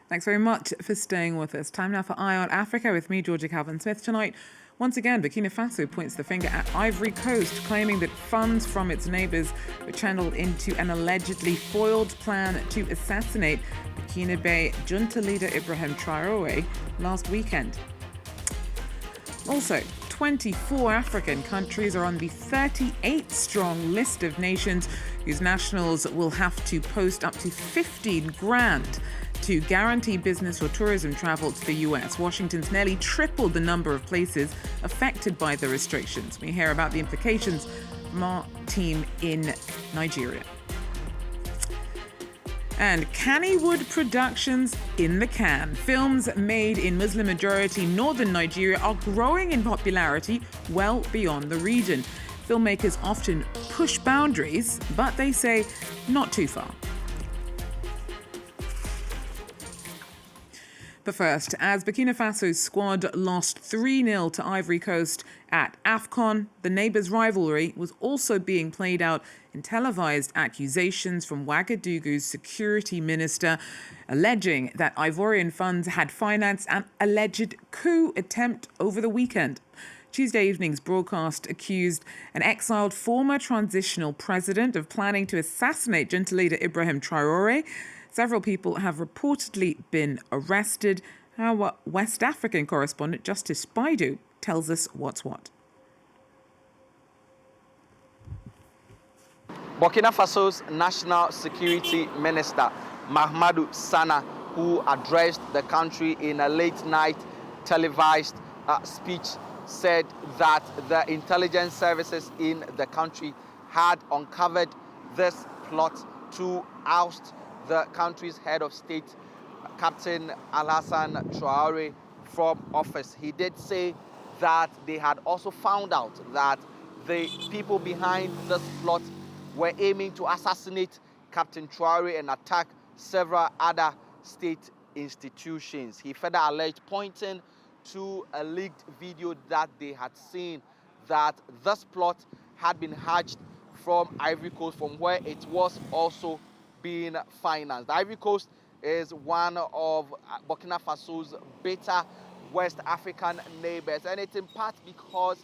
Thanks very much for staying with us. Time now for Eye on Africa with me, Georgia Calvin-Smith. Tonight, once again, Burkina Faso points the finger at Ivory Coast, claiming that funds from its neighbours were channeled into an allegedly foiled plan to assassinate Burkina junta leader Ibrahim Traoré last weekend. Also, 24 African countries are on the 38-strong list of nations whose nationals will have to post up to 15 grand to guarantee business or tourism travel to the US. Washington's nearly tripled the number of places affected by the restrictions. We hear about the implications from our team in Nigeria. And Kannywood Productions in the can. Films made in Muslim-majority northern Nigeria are growing in popularity well beyond the region. Filmmakers often push boundaries, but they say not too far. But first, as Burkina Faso's squad lost 3-0 to Ivory Coast at AFCON, the neighbours' rivalry was also being played out in televised accusations from Ouagadougou's security minister, alleging that Ivorian funds had financed an alleged coup attempt over the weekend. Tuesday evening's broadcast accused an exiled former transitional president of planning to assassinate junta leader Ibrahim Traoré. Several people have reportedly been arrested. Our West African correspondent, Justice Baidu, tells us what's what. Burkina Faso's National Security Minister, Mahamadou Sana, who addressed the country in a late-night televised speech, said that the intelligence services in the country had uncovered this plot to oust the country's head of state, Captain Alassane Traoré, from office. He did say that they had also found out that the people behind this plot were aiming to assassinate Captain Traoré and attack several other state institutions. He further alleged, pointing to a leaked video that they had seen, that this plot had been hatched from Ivory Coast, from where it was also being financed. The Ivory Coast is one of Burkina Faso's better West African neighbors, and it's in part because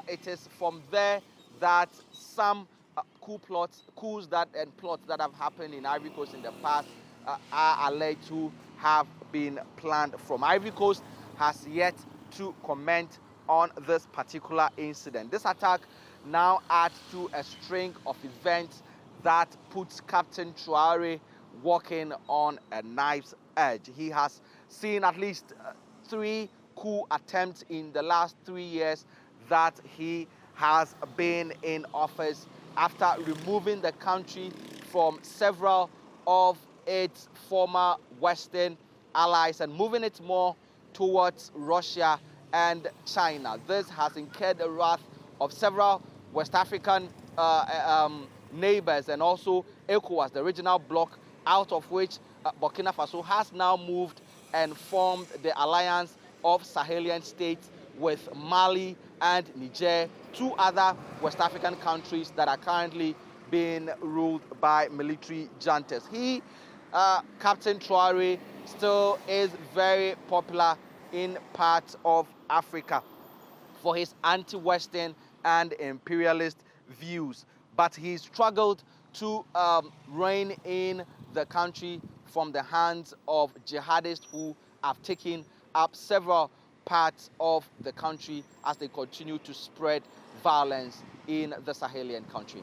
it is from there that some coups that have happened in Ivory Coast in the past are alleged to have been planned from. Ivory Coast has yet to comment on this particular incident. This attack now adds to a string of events that puts Captain Traoré walking on a knife's edge. He has seen at least 3 coup attempts in the last 3 years that he has been in office, after removing the country from several of its former Western allies and moving it more towards Russia and China. This has incurred the wrath of several West African neighbors and also ECOWAS, the regional bloc, out of which Burkina Faso has now moved and formed the alliance of Sahelian states with Mali and Niger, 2 other West African countries that are currently being ruled by military juntas. Captain Traoré, still is very popular in parts of Africa for his anti-Western and imperialist views, but he struggled to rein in the country from the hands of jihadists who have taken up several parts of the country as they continue to spread violence in the Sahelian country.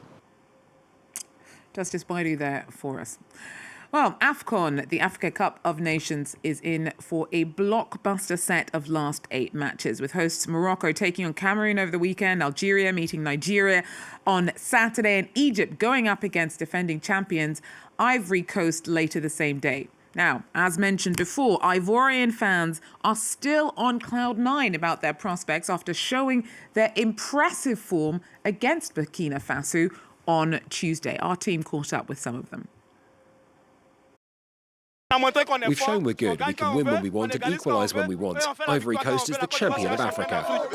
Justice Baidu there for us. Well, AFCON, the Africa Cup of Nations, is in for a blockbuster set of last 8 matches, with hosts Morocco taking on Cameroon over the weekend, Algeria meeting Nigeria on Saturday, and Egypt going up against defending champions Ivory Coast later the same day. Now, as mentioned before, Ivorian fans are still on cloud 9 about their prospects after showing their impressive form against Burkina Faso on Tuesday. Our team caught up with some of them. We've shown we're good. We can win when we want and equalise when we want. Ivory Coast is the champion of Africa.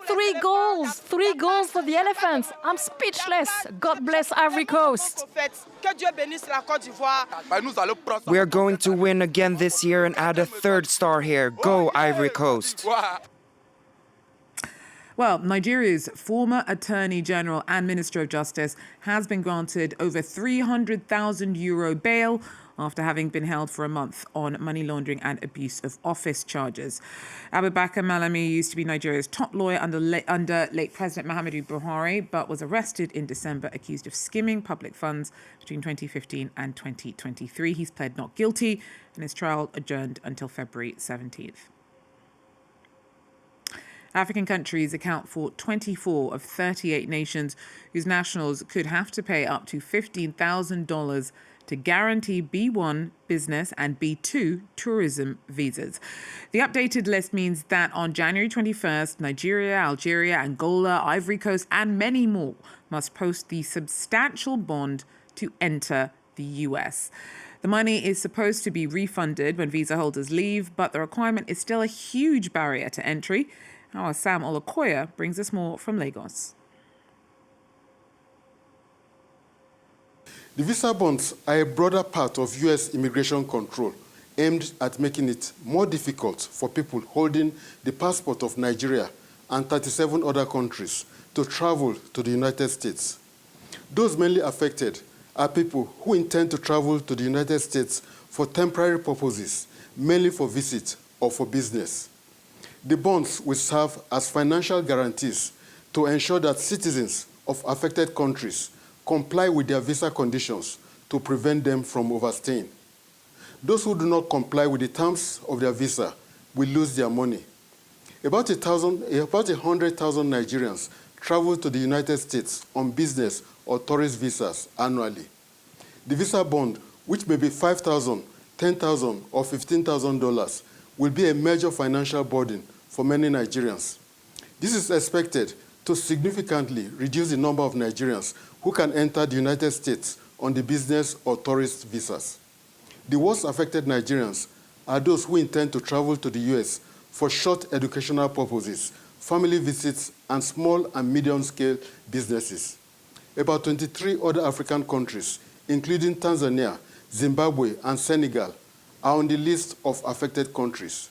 3 goals! 3 goals for the Elephants! I'm speechless! God bless Ivory Coast! We are going to win again this year and add a 3rd star here. Go Ivory Coast! Well, Nigeria's former Attorney General and Minister of Justice has been granted over €300,000 bail after having been held for a month on money laundering and abuse of office charges. Abubakar Malami used to be Nigeria's top lawyer under late President Muhammadu Buhari, but was arrested in December accused of skimming public funds between 2015 and 2023. He's pled not guilty and his trial adjourned until February 17th. African countries account for 24 of 38 nations whose nationals could have to pay up to $15,000 to guarantee B1 business and B2 tourism visas. The updated list means that on January 21st, Nigeria, Algeria, Angola, Ivory Coast, and many more must post the substantial bond to enter the US. The money is supposed to be refunded when visa holders leave, but the requirement is still a huge barrier to entry. Our Sam Olukoya brings us more from Lagos. The visa bonds are a broader part of US immigration control aimed at making it more difficult for people holding the passport of Nigeria and 37 other countries to travel to the United States. Those mainly affected are people who intend to travel to the United States for temporary purposes, mainly for visit or for business. The bonds will serve as financial guarantees to ensure that citizens of affected countries comply with their visa conditions to prevent them from overstaying. Those who do not comply with the terms of their visa will lose their money. About 100,000 Nigerians travel to the United States on business or tourist visas annually. The visa bond, which may be $5,000, $10,000, or $15,000, will be a major financial burden for many Nigerians. This is expected to significantly reduce the number of Nigerians who can enter the United States on the business or tourist visas. The worst affected Nigerians are those who intend to travel to the US for short educational purposes, family visits, and small and medium-scale businesses. About 23 other African countries, including Tanzania, Zimbabwe, and Senegal, are on the list of affected countries.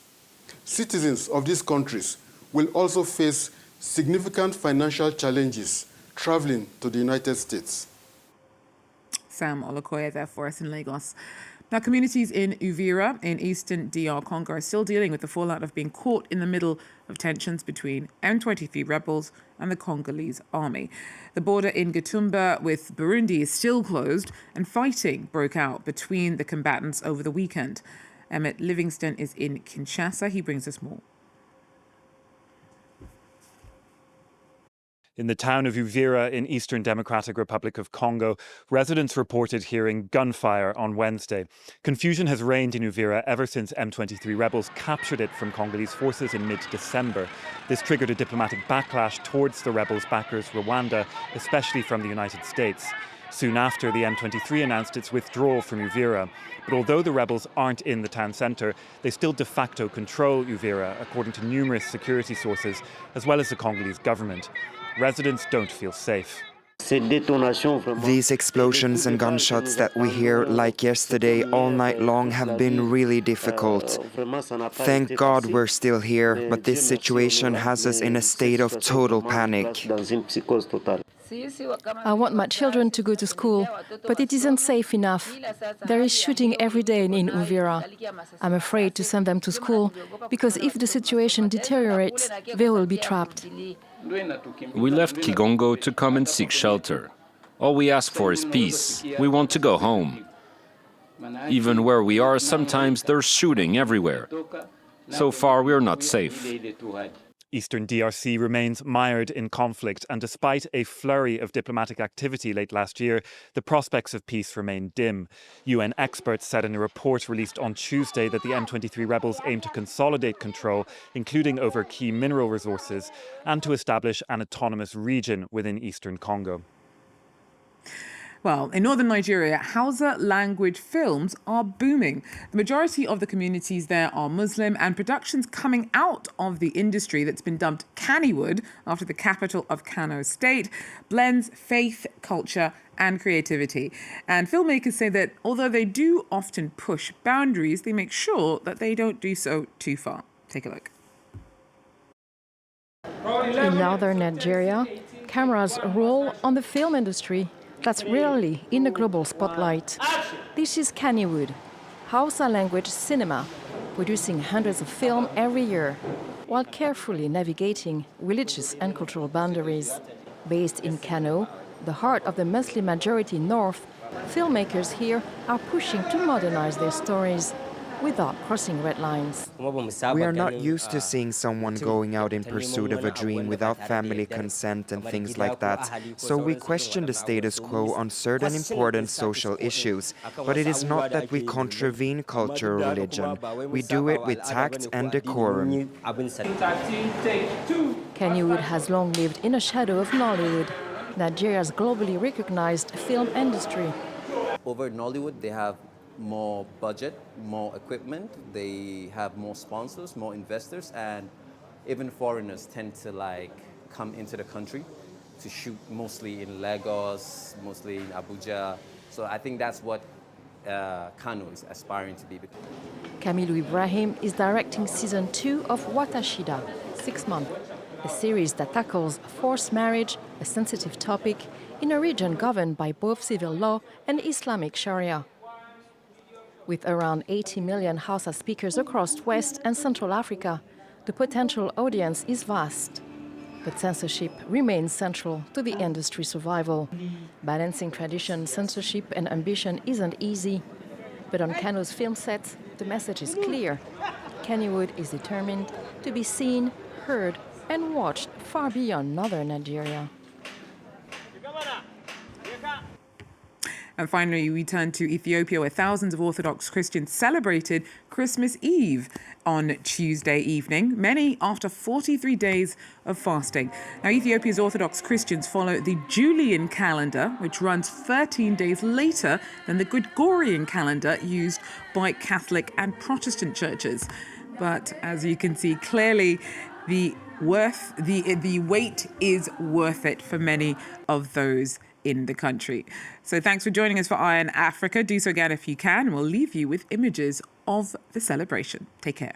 Citizens of these countries will also face significant financial challenges traveling to the United States. Sam Olukoya there for us in Lagos. Now, communities in Uvira in eastern DR Congo are still dealing with the fallout of being caught in the middle of tensions between M23 rebels and the Congolese army. The border in Gatumba with Burundi is still closed, and fighting broke out between the combatants over the weekend. Emmett Livingston is in Kinshasa. He brings us more. In the town of Uvira in Eastern Democratic Republic of Congo, residents reported hearing gunfire on Wednesday. Confusion has reigned in Uvira ever since M23 rebels captured it from Congolese forces in mid-December. This triggered a diplomatic backlash towards the rebels' backers, Rwanda, especially from the United States. Soon after, the M23 announced its withdrawal from Uvira. But although the rebels aren't in the town centre, they still de facto control Uvira, according to numerous security sources, as well as the Congolese government. Residents don't feel safe. These explosions and gunshots that we hear like yesterday all night long have been really difficult. Thank God we're still here, but this situation has us in a state of total panic. I want my children to go to school, but it isn't safe enough. There is shooting every day in Uvira. I'm afraid to send them to school, because if the situation deteriorates, they will be trapped. We left Kigongo to come and seek shelter. All we ask for is peace. We want to go home. Even where we are, sometimes there's shooting everywhere. So far, we're not safe. Eastern DRC remains mired in conflict, and despite a flurry of diplomatic activity late last year, the prospects of peace remain dim. UN experts said in a report released on Tuesday that the M23 rebels aim to consolidate control, including over key mineral resources, and to establish an autonomous region within eastern Congo. Well, in northern Nigeria, Hausa language films are booming. The majority of the communities there are Muslim, and productions coming out of the industry that's been dubbed Kannywood after the capital of Kano State blends faith, culture, and creativity. And filmmakers say that although they do often push boundaries, they make sure that they don't do so too far. Take a look. In northern Nigeria, cameras roll on the film industry that's rarely in the global spotlight. This is Kannywood, Hausa language cinema, producing hundreds of films every year, while carefully navigating religious and cultural boundaries. Based in Kano, the heart of the Muslim majority north, filmmakers here are pushing to modernize their stories without crossing red lines. We are not used to seeing someone going out in pursuit of a dream without family consent and things like that, so we question the status quo on certain important social issues. But it is not that we contravene culture or religion. We do it with tact and decorum. Kannywood has long lived in the shadow of Nollywood, Nigeria's globally recognized film industry. Over in Nollywood, they have more budget, more equipment, they have more sponsors, more investors, and even foreigners tend to come into the country to shoot mostly in Lagos, mostly in Abuja. So I think that's what Kano is aspiring to be. Kamilu Ibrahim is directing season 2 of Watashida, 6 months, a series that tackles forced marriage, a sensitive topic, in a region governed by both civil law and Islamic Sharia. With around 80 million Hausa speakers across West and Central Africa, the potential audience is vast. But censorship remains central to the industry's survival. Balancing tradition, censorship, and ambition isn't easy. But on Kano's film set, the message is clear. Kannywood is determined to be seen, heard, and watched far beyond northern Nigeria. And finally, we turn to Ethiopia, where thousands of Orthodox Christians celebrated Christmas Eve on Tuesday evening, many after 43 days of fasting. Now, Ethiopia's Orthodox Christians follow the Julian calendar, which runs 13 days later than the Gregorian calendar used by Catholic and Protestant churches. But as you can see clearly, the wait is worth it for many of those in the country. So thanks for joining us for Iron Africa. Do so again if you can. We'll leave you with images of the celebration. Take care.